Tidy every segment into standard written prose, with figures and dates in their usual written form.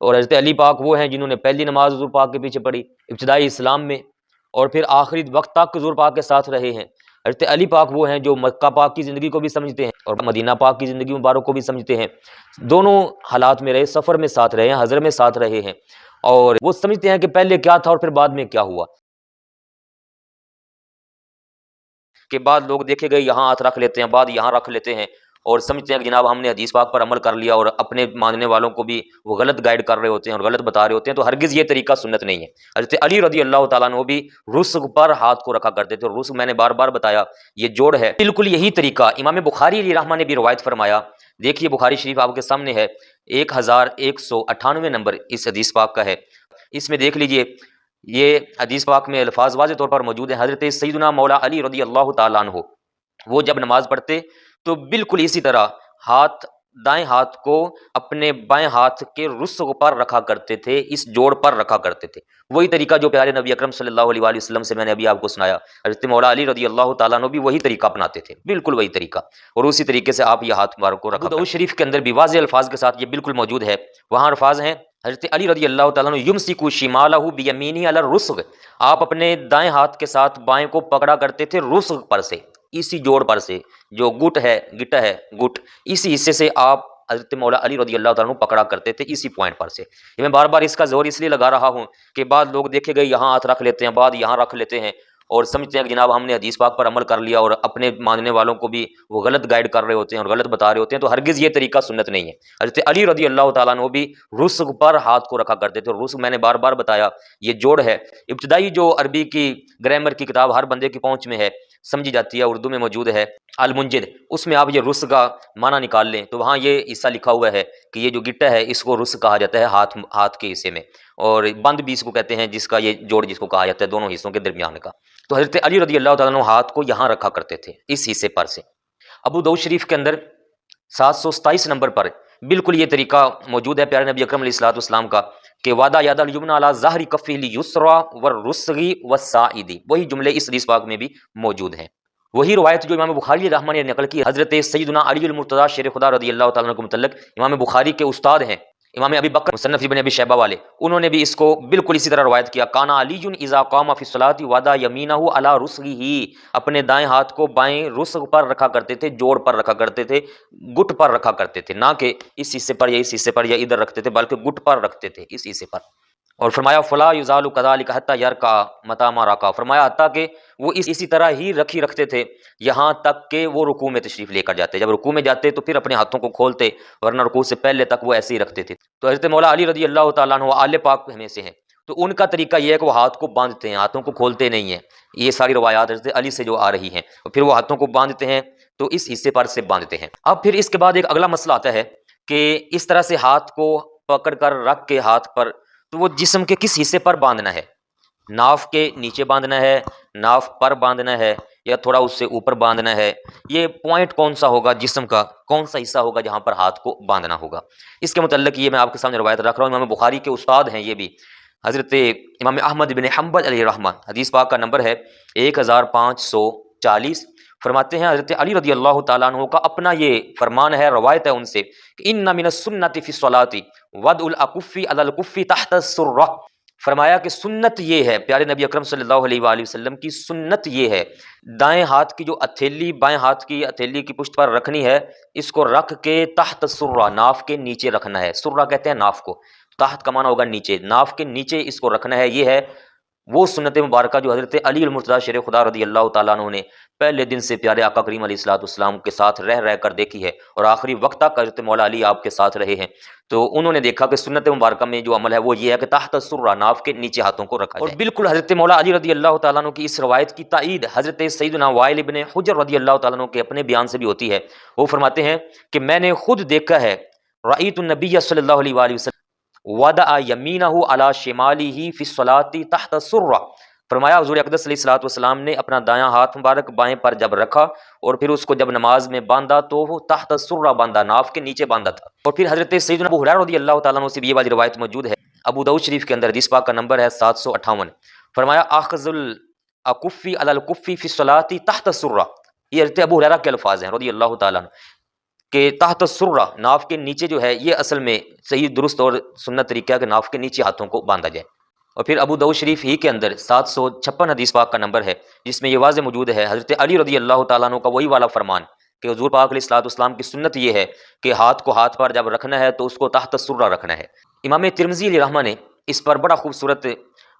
اور حضرت علی پاک وہ ہیں جنہوں نے پہلی نماز حضور پاک کے پیچھے پڑھی ابتدائی اسلام میں، اور پھر آخری وقت تک حضور پاک کے ساتھ رہے ہیں۔ حضرت علی پاک وہ ہیں جو مکہ پاک کی زندگی کو بھی سمجھتے ہیں اور مدینہ پاک کی زندگی مبارک کو بھی سمجھتے ہیں، دونوں حالات میں رہے، سفر میں ساتھ رہے ہیں، حضر میں ساتھ رہے ہیں، اور وہ سمجھتے ہیں کہ پہلے کیا تھا اور پھر بعد میں کیا ہوا۔ کہ بعد لوگ دیکھے گئے یہاں ہاتھ رکھ لیتے ہیں، بعد یہاں رکھ لیتے ہیں، اور سمجھتے ہیں کہ جناب ہم نے حدیث پاک پر عمل کر لیا، اور اپنے ماننے والوں کو بھی وہ غلط گائیڈ کر رہے ہوتے ہیں اور غلط بتا رہے ہوتے ہیں۔ تو ہرگز یہ طریقہ سنت نہیں ہے۔ حضرت علی رضی اللہ تعالیٰ عنہ بھی رسغ پر ہاتھ کو رکھا کرتے تھے، اور رسغ میں نے بار بار بتایا یہ جوڑ ہے، بالکل یہی طریقہ امام بخاری علیہ رحمہ نے بھی روایت فرمایا۔ دیکھیے بخاری شریف آپ کے سامنے ہے، 1198 نمبر اس حدیث پاک کا ہے۔ اس میں دیکھ لیجئے، یہ حدیث پاک میں الفاظ واضح طور پر موجود ہیں۔ حضرت سیدنا مولا علی رضی اللہ تعالیٰ عنہ وہ جب نماز پڑھتے تو بالکل اسی طرح دائیں ہاتھ کو اپنے بائیں ہاتھ کے رسغ پر رکھا کرتے تھے، اس جوڑ پر رکھا کرتے تھے، وہی طریقہ جو پیارے نبی اکرم صلی اللہ علیہ وآلہ وسلم سے میں نے ابھی آپ کو سنایا۔ حضرت مولا علی رضی اللہ تعالیٰ عنہ بھی وہی طریقہ اپناتے تھے، بالکل وہی طریقہ، اور اسی طریقے سے آپ یہ ہاتھ مبارک کو رکھا۔ ابو داؤد شریف کے اندر بھی واضح الفاظ کے ساتھ یہ بالکل موجود ہے، وہاں الفاظ ہیں حضرت علی رضی اللہ تعالیٰ عنہ یمسکو شمالہ بیمینہ علی الرسغ، آپ اپنے دائیں ہاتھ کے ساتھ بائیں کو پکڑا کرتے تھے رسغ پر سے، اسی جوڑ پر سے، جو گٹ ہے گٹ، اسی حصے سے آپ حضرت مولا علی رضی اللہ تعالیٰ عنہ پکڑا کرتے تھے، اسی پوائنٹ پر سے۔ یہ میں بار بار اس کا زور اس لیے لگا رہا ہوں کہ بعض لوگ دیکھے گئے یہاں ہاتھ رکھ لیتے ہیں، بعد یہاں رکھ لیتے ہیں، اور سمجھتے ہیں کہ جناب ہم نے حدیث پاک پر عمل کر لیا، اور اپنے ماننے والوں کو بھی وہ غلط گائیڈ کر رہے ہوتے ہیں اور غلط بتا رہے ہوتے ہیں۔ تو ہرگز یہ طریقہ سنت نہیں ہے۔ حضرت علی رضی اللہ تعالیٰ عنہ بھی رسغ پر ہاتھ کو رکھا کرتے تھے، اور رسغ میں نے بار بار بتایا یہ جوڑ ہے۔ ابتدائی جو عربی کی گرامر کی کتاب ہر بندے کی پہنچ میں ہے، سمجھی جاتی ہے، اردو میں موجود ہے المنجد، اس میں آپ یہ رسغ کا معنی نکال لیں تو وہاں یہ حصہ لکھا ہوا ہے کہ یہ جو گٹا ہے اس کو رسغ کہا جاتا ہے، ہاتھ کے حصے میں، اور بند بھی اس کو کہتے ہیں، جس کا یہ جوڑ جس کو کہا جاتا ہے دونوں حصوں کے درمیان کا۔ تو حضرت علی رضی اللہ تعالیٰ عنہ ہاتھ کو یہاں رکھا کرتے تھے، اس حصے پر سے۔ ابو داؤد شریف کے اندر 727 نمبر پر بالکل یہ طریقہ موجود ہے پیارے نبی اکرم علیہ الصلوۃ والسلام کا کہ وعدہ یاد الیمنی علی ظہر کفہ الیسری والرسغ والساعد، وہی جملے اس حدیث پاک میں بھی موجود ہیں۔ وہی روایت جو امام بخاری رحمہ نے نقل کی حضرت سیدنا علی المرتضیٰ شیر خدا رضی اللہ تعالیٰ عنہ کو متعلق، امام بخاری کے استاد ہیں امام ابی بکر مصنف ابن ابی شیبہ والے، انہوں نے بھی اس کو بالکل اسی طرح روایت کیا، کانا علی اذا قام فی الصلاۃ وضع یمینہ علی رسغہ، اپنے دائیں ہاتھ کو بائیں رسغ پر رکھا کرتے تھے، جوڑ پر رکھا کرتے تھے، گٹ پر رکھا کرتے تھے، نہ کہ اس حصے پر یا اس حصے پر یا ادھر رکھتے تھے، بلکہ گٹ پر رکھتے تھے، اس حصے پر۔ اور فرمایا فلا یزال کذلک حتی یرکع متی ما رکع، فرمایا حتیٰ کہ وہ اسی طرح ہی رکھتے تھے یہاں تک کہ وہ رکوع میں تشریف لے کر جاتے، جب رکوع میں جاتے تو پھر اپنے ہاتھوں کو کھولتے، ورنہ رکوع سے پہلے تک وہ ایسے ہی رکھتے تھے۔ تو حضرت مولا علی رضی اللہ تعالیٰ عنہ آل پاک میں سے ہیں، تو ان کا طریقہ یہ ہے کہ وہ ہاتھ کو باندھتے ہیں، ہاتھوں کو کھولتے نہیں ہیں۔ یہ ساری روایات حضرت علی سے جو آ رہی ہیں، اور پھر وہ ہاتھوں کو باندھتے ہیں تو اس حصے پر سے باندھتے ہیں۔ اب پھر اس کے بعد ایک اگلا مسئلہ آتا ہے کہ اس طرح سے ہاتھ کو پکڑ کر رکھ کے ہاتھ پر، تو وہ جسم کے کس حصے پر باندھنا ہے؟ ناف کے نیچے باندھنا ہے، ناف پر باندھنا ہے، یا تھوڑا اس سے اوپر باندھنا ہے؟ یہ پوائنٹ کون سا ہوگا جسم کا، کون سا حصہ ہوگا جہاں پر ہاتھ کو باندھنا ہوگا؟ اس کے متعلق یہ میں آپ کے سامنے روایت رکھ رہا ہوں، امام بخاری کے استاد ہیں یہ بھی، حضرت امام احمد بن حنبل علیہ رحمہ، حدیث پاک کا نمبر ہے 1540۔ فرماتے ہیں حضرت علی رضی اللہ تعالیٰ عنہ کا اپنا یہ فرمان ہے، روایت ہے ان سے کہ ان من السنۃ فی الصلاۃ وضع الاکف علی الکف تحت السرۃ، فرمایا کہ سنت یہ ہے، پیارے نبی اکرم صلی اللہ علیہ وآلہ وسلم کی سنت یہ ہے، دائیں ہاتھ کی جو ہتھیلی بائیں ہاتھ کی ہتھیلی کی پشت پر رکھنی ہے، اس کو رکھ کے تحت السرۃ، ناف کے نیچے رکھنا ہے۔ سرہ کہتے ہیں ناف کو، تحت کا معنی ہوگا نیچے، ناف کے نیچے اس کو رکھنا ہے۔ یہ ہے وہ سنت مبارکہ جو حضرت علی المرتضیٰ شیر خدا رضی اللہ تعالیٰ عنہ نے پہلے دن سے پیارے آقا کریم علیہ الصلوۃ والسلام کے ساتھ رہ کر دیکھی ہے، اور آخری وقت تک حضرت مولا علی آپ کے ساتھ رہے ہیں۔ تو انہوں نے دیکھا کہ سنت مبارکہ میں جو عمل ہے وہ یہ ہے کہ تحت السرۃ، ناف کے نیچے ہاتھوں کو رکھا جائے۔ اور بالکل حضرت مولا علی رضی اللہ تعالیٰ عنہ کی اس روایت کی تائید حضرت سیدنا وائل ابن حجر رضی اللہ تعالیٰ عنہ کے اپنے بیان سے بھی ہوتی ہے۔ وہ فرماتے ہیں کہ میں نے خود دیکھا ہے، رأیت النبی صلی اللہ علیہ وآلہ وسلم وضع یمینہ علی شمالہ فی الصلاۃ تحت السرۃ، فرمایا حضور اقدس علیہ الصلوۃ والسلام نے اپنا دایاں ہاتھ مبارک بائیں پر جب رکھا، اور پھر اس کو جب نماز میں باندھا تو وہ تحت السرۃ باندھا، ناف کے نیچے باندھا تھا۔ اور پھر حضرت سیدنا ابو ہریرہ رضی اللہ تعالیٰ عنہ سے بھی یہ والی روایت موجود ہے، ابو داؤد شریف کے اندر، حدیث پاک کا نمبر ہے 758۔ فرمایا اخذ الاکف علی الکف فی الصلاۃ تحت السرۃ، یہ حضرت ابو ہریرہ کے الفاظ ہیں رضی اللہ تعالیٰ عنہ۔ کہ تحت السرہ، ناف کے نیچے جو ہے، یہ اصل میں صحیح درست اور سنت طریقہ ہے کہ ناف کے نیچے ہاتھوں کو باندھا جائے۔ اور پھر ابو داؤد شریف ہی کے اندر 756 حدیث پاک کا نمبر ہے، جس میں یہ واضح موجود ہے حضرت علی رضی اللہ تعالیٰ عنہ کا وہی والا فرمان کہ حضور پاک علیہ الصلوۃ والسلام کی سنت یہ ہے کہ ہاتھ کو ہاتھ پر جب رکھنا ہے تو اس کو تحت السرہ رکھنا ہے۔ امام ترمذی علیہ رحمہ نے اس پر بڑا خوبصورت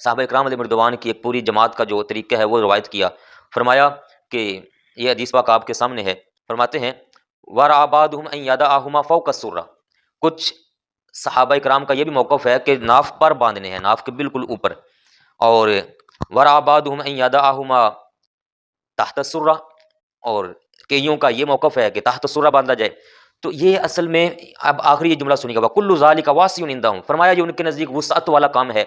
صحابہ اکرام علیہ رضوان کی ایک پوری جماعت کا جو طریقہ ہے وہ روایت کیا، فرمایا کہ یہ حدیث پاک آپ کے سامنے ہے، فرماتے ہیں وَرَأَى بَعْضُهُمْ أَن يَضَعَهُمَا فَوْقَ السُّرَّةِ، کچھ صحابہ کرام کا یہ بھی موقف ہے کہ ناف پر باندھنے ہیں، ناف کے بالکل اوپر، اور وَرَأَى بَعْضُهُمْ أَن يَضَعَهُمَا تحت السُّرَّةِ، اور کئیوں کا یہ موقف ہے کہ تحت السُّرَّہ باندھا جائے۔ تو یہ اصل میں اب آخری یہ جملہ سنیے گا، وَكُلُّ ذَلِكَ وَاسِعٌ عِندَهُمْ، فرمایا یہ ان کے نزدیک وسعت والا کام ہے،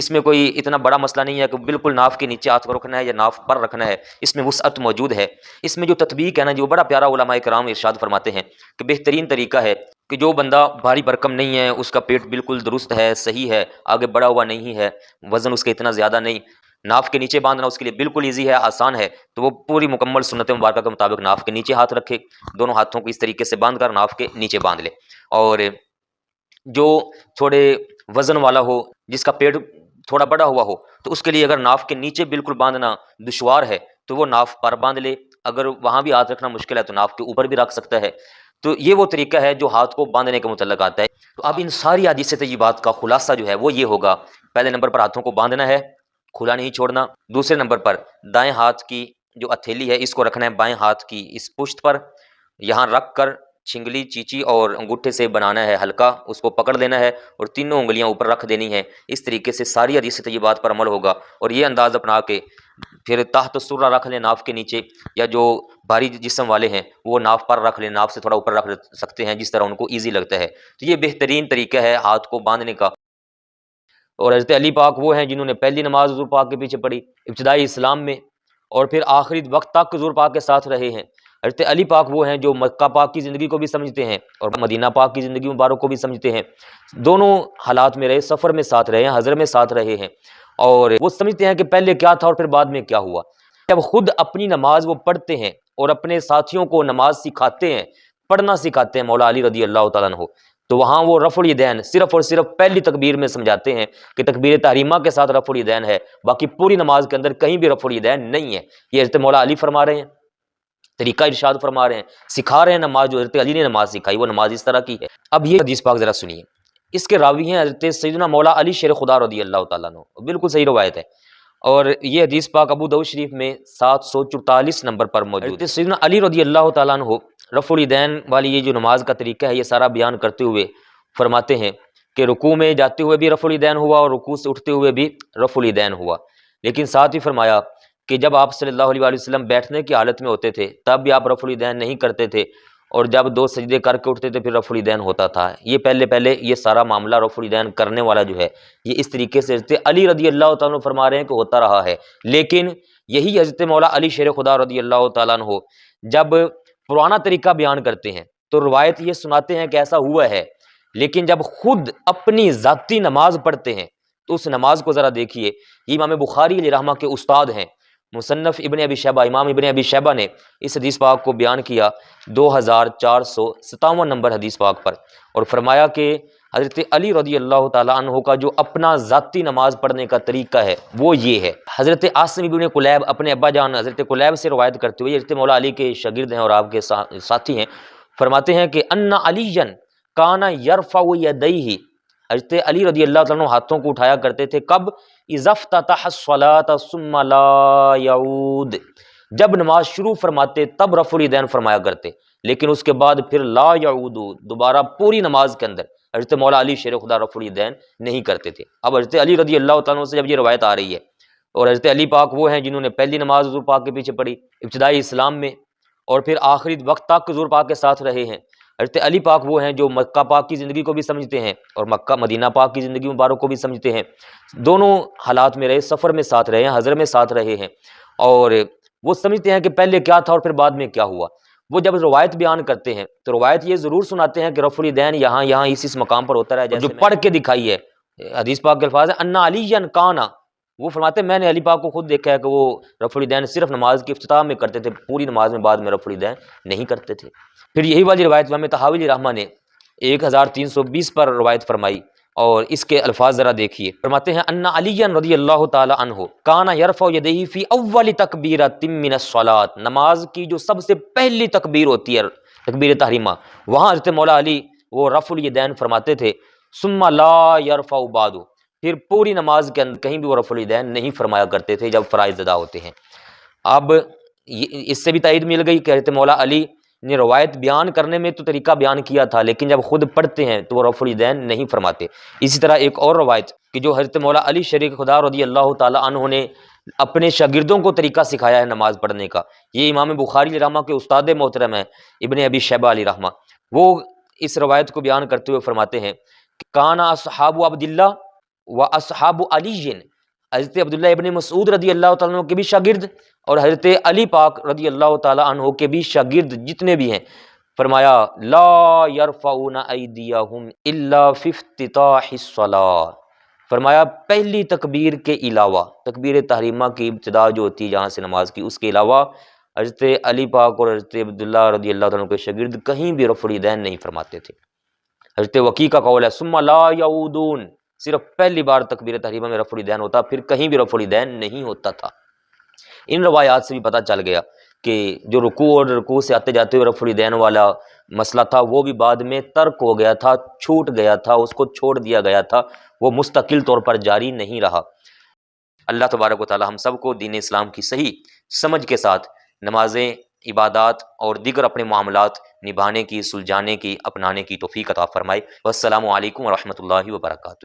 اس میں کوئی اتنا بڑا مسئلہ نہیں ہے کہ بالکل ناف کے نیچے ہاتھ کو رکھنا ہے یا ناف پر رکھنا ہے، اس میں وسعت موجود ہے۔ اس میں جو تطبیق ہے نا، جو بڑا پیارا علماء کرام ارشاد فرماتے ہیں کہ بہترین طریقہ ہے کہ جو بندہ بھاری بھرکم نہیں ہے، اس کا پیٹ بالکل درست ہے، صحیح ہے، آگے بڑا ہوا نہیں ہے، وزن اس کا اتنا زیادہ نہیں، ناف کے نیچے باندھنا اس کے لیے بالکل ایزی ہے، آسان ہے، تو وہ پوری مکمل سنت مبارکہ کے مطابق ناف کے نیچے ہاتھ رکھے، دونوں ہاتھوں کو اس طریقے سے باندھ کر ناف کے نیچے باندھ لے۔ اور جو تھوڑے وزن والا ہو، جس کا پیٹ تھوڑا بڑا ہوا ہو، تو اس کے لیے اگر ناف کے نیچے بالکل باندھنا دشوار ہے تو وہ ناف پر باندھ لے، اگر وہاں بھی ہاتھ رکھنا مشکل ہے تو ناف کے اوپر بھی رکھ سکتا ہے۔ تو یہ وہ طریقہ ہے جو ہاتھ کو باندھنے کے متعلق آتا ہے۔ تو اب ان ساری حدیث طیبات کا خلاصہ جو ہے وہ یہ ہوگا، پہلے نمبر پر ہاتھوں کو باندھنا ہے، کھلا نہیں چھوڑنا، دوسرے نمبر پر دائیں ہاتھ کی جو ہتھیلی ہے اس کو رکھنا ہے بائیں ہاتھ کی اس پشت پر، یہاں رکھ کر چھنگلی چیچی اور انگوٹھے سے بنانا ہے ہلکا، اس کو پکڑ لینا ہے اور تینوں انگلیاں اوپر رکھ دینی ہے۔ اس طریقے سے ساری حدیث طیبات پر عمل ہوگا، اور یہ انداز اپنا کے پھر تحت السرہ رکھ لیں ناف کے نیچے، یا جو بھاری جسم والے ہیں وہ ناف پر رکھ لیں، ناف سے تھوڑا اوپر رکھ سکتے ہیں جس طرح ان کو ایزی لگتا ہے۔ تو یہ بہترین طریقہ ہے ہاتھ کو باندھنے کا۔ اور حضرت علی پاک وہ ہیں جنہوں نے پہلی نماز حضور پاک کے پیچھے پڑھی ابتدائی اسلام میں، اور پھر آخری وقت تک حضور پاک کے ساتھ رہے ہیں۔ حضرت علی پاک وہ ہیں جو مکہ پاک کی زندگی کو بھی سمجھتے ہیں اور مدینہ پاک کی زندگی مبارک کو بھی سمجھتے ہیں، دونوں حالات میں رہے، سفر میں ساتھ رہے ہیں، حضر میں ساتھ رہے ہیں، اور وہ سمجھتے ہیں کہ پہلے کیا تھا اور پھر بعد میں کیا ہوا۔ جب خود اپنی نماز وہ پڑھتے ہیں اور اپنے ساتھیوں کو نماز سکھاتے ہیں، پڑھنا سکھاتے ہیں مولا علی رضی اللہ تعالیٰ عنہ، تو وہاں وہ رفع الیدین صرف اور صرف پہلی تکبیر میں سمجھاتے ہیں کہ تکبیر تحریمہ کے ساتھ رفع الیدین ہے، باقی پوری نماز کے اندر کہیں بھی رفع الیدین نہیں ہے۔ یہ حضرت مولا علی فرما رہے ہیں، طریقہ ارشاد فرما رہے ہیں، سکھا رہے ہیں نماز، جو حضرت علی نے نماز سکھائی وہ نماز اس طرح کی ہے۔ اب یہ حدیث پاک ذرا سنیے، اس کے راوی ہیں حضرت سیدنا مولا علی شیر خدا رضی اللہ تعالیٰ عنہ، بالکل صحیح روایت ہے، اور یہ حدیث پاک ابو داؤد شریف میں 744 نمبر پر موجود ہے۔ حضرت سیدنا علی رضی اللہ تعالیٰ عنہ رفع الیدین والی یہ جو نماز کا طریقہ ہے یہ سارا بیان کرتے ہوئے فرماتے ہیں کہ رکوع میں جاتے ہوئے بھی رفع الیدین ہوا اور رکوع سے اٹھتے ہوئے بھی رفع الیدین ہوا، لیکن ساتھ ہی فرمایا کہ جب آپ صلی اللہ علیہ وسلم بیٹھنے کی حالت میں ہوتے تھے تب بھی آپ رفع الیدین نہیں کرتے تھے، اور جب 2 سجدے کر کے اٹھتے تھے پھر رفع الیدین ہوتا تھا۔ یہ پہلے یہ سارا معاملہ رفع الیدین کرنے والا جو ہے یہ اس طریقے سے حضرت علی رضی اللہ تعالیٰ عنہ فرما رہے ہیں کہ ہوتا رہا ہے، لیکن یہی حضرت مولا علی شیر خدا رضی اللہ تعالیٰ عنہ جب پرانا طریقہ بیان کرتے ہیں تو روایت یہ سناتے ہیں کہ ایسا ہوا ہے، لیکن جب خود اپنی ذاتی نماز پڑھتے ہیں تو اس نماز کو ذرا دیکھیے۔ یہ امام بخاری علیہ رحمہ کے استاد ہیں، مصنف ابن ابی شیبہ، امام ابن ابی شیبہ نے اس حدیث پاک کو بیان کیا 2457 نمبر حدیث پاک پر، اور فرمایا کہ حضرت علی رضی اللہ تعالیٰ عنہ کا جو اپنا ذاتی نماز پڑھنے کا طریقہ ہے وہ یہ ہے۔ حضرت عاصم ابن کلیب اپنے ابا جان حضرت کلیب سے روایت کرتے ہوئے، حضرت مولا علی کے شاگرد ہیں اور آپ کے ساتھی ہیں، فرماتے ہیں کہ ان علی کان یرفع یدیہ، حضرت علی رضی اللہ تعالیٰ عنہ ہاتھوں کو اٹھایا کرتے تھے، کب؟ اذا افتتح الصلاۃ ثم لا یعود، جب نماز شروع فرماتے تب رفع الیدین فرمایا کرتے، لیکن اس کے بعد پھر لا یعود، دوبارہ پوری نماز کے اندر حضرت مولا علی شیر خدا رفع الیدین نہیں کرتے تھے۔ اب حضرت علی رضی اللہ تعالیٰ عنہ سے جب یہ روایت آ رہی ہے، اور حضرت علی پاک وہ ہیں جنہوں نے پہلی نماز حضور پاک کے پیچھے پڑھی ابتدائی اسلام میں، اور پھر آخری وقت تک حضور پاک کے ساتھ رہے ہیں۔ حضرت علی پاک وہ ہیں جو مکہ پاک کی زندگی کو بھی سمجھتے ہیں اور مکہ مدینہ پاک کی زندگی مبارک کو بھی سمجھتے ہیں، دونوں حالات میں رہے، سفر میں ساتھ رہے ہیں، حضر میں ساتھ رہے ہیں، اور وہ سمجھتے ہیں کہ پہلے کیا تھا اور پھر بعد میں کیا ہوا۔ وہ جب روایت بیان کرتے ہیں تو روایت یہ ضرور سناتے ہیں کہ رفع الیدین یہاں اس مقام پر ہوتا رہا، جیسے جو پڑھ کے دکھائی ہے۔ حدیث پاک کے الفاظ ہیں ان علی کانا وہ فرماتے ہیں میں نے علی پاک کو خود دیکھا ہے کہ وہ رفع الیدین صرف نماز کے افتتاح میں کرتے تھے، پوری نماز میں بعد میں رفع الیدین نہیں کرتے تھے۔ پھر یہی والی روایت امام طحاوی علیہ رحمہ نے 1320 پر روایت فرمائی، اور اس کے الفاظ ذرا دیکھیے۔ فرماتے ہیں ان علی رضی اللہ تعالی عنہ کان یرفع یدیہ فی اول تکبیرۃ من الصلاۃ، نماز کی جو سب سے پہلی تکبیر ہوتی ہے تکبیر تحریمہ، وہاں حضرت مولا علی وہ رفع الیدین فرماتے تھے، ثم لا یرفع بعد، پھر پوری نماز کے اندر کہیں بھی وہ رفع الیدین نہیں فرمایا کرتے تھے جب فرائض ادا ہوتے ہیں۔ اب اس سے بھی تائید مل گئی کہ حضرت مولا علی نے روایت بیان کرنے میں تو طریقہ بیان کیا تھا، لیکن جب خود پڑھتے ہیں تو وہ رفع الیدین نہیں فرماتے۔ اسی طرح ایک اور روایت کہ جو حضرت مولا علی شریک خدا رضی اللہ تعالی عنہ نے اپنے شاگردوں کو طریقہ سکھایا ہے نماز پڑھنے کا، یہ امام بخاری علیہ رحمہ کے استاد محترم ہیں ابن ابی شیبہ علیہ رحمہ، وہ اس روایت کو بیان کرتے ہوئے فرماتے ہیں کہ کانا اصحاب عبداللہ و اصحاب علی، حضرت عبداللہ ابن مسعود رضی اللہ تعالیٰ عنہ کے بھی شاگرد اور حضرت علی پاک رضی اللہ تعالیٰ عنہ کے بھی شاگرد جتنے بھی ہیں، فرمایا لا یرفعون ایدیہم الا فی افتتاح الصلاۃ، فرمایا پہلی تکبیر کے علاوہ، تکبیر تحریمہ کی ابتدا جو ہوتی ہے جہاں سے نماز کی، اس کے علاوہ حضرت علی پاک اور حضرت عبداللہ رضی اللہ تعالیٰ عنہ کے شاگرد کہیں بھی رفع الیدین نہیں فرماتے تھے۔ حضرت وکیع کا قول ہے ثم لا یعودون، صرف پہلی بار تکبیر تحریمہ میں رفع الیدین ہوتا، پھر کہیں بھی رفع الیدین نہیں ہوتا تھا۔ ان روایات سے بھی پتہ چل گیا کہ جو رکوع اور رکوع سے آتے جاتے ہوئے رفع الیدین والا مسئلہ تھا وہ بھی بعد میں ترک ہو گیا تھا، چھوٹ گیا تھا، اس کو چھوڑ دیا گیا تھا، وہ مستقل طور پر جاری نہیں رہا۔ اللہ تبارک و تعالی ہم سب کو دین اسلام کی صحیح سمجھ کے ساتھ نمازیں، عبادات اور دیگر اپنے معاملات نبھانے کی، سلجھانے کی، اپنانے کی توفیق عطا فرمائے۔ والسلام علیکم ورحمۃ اللہ وبرکاتہ۔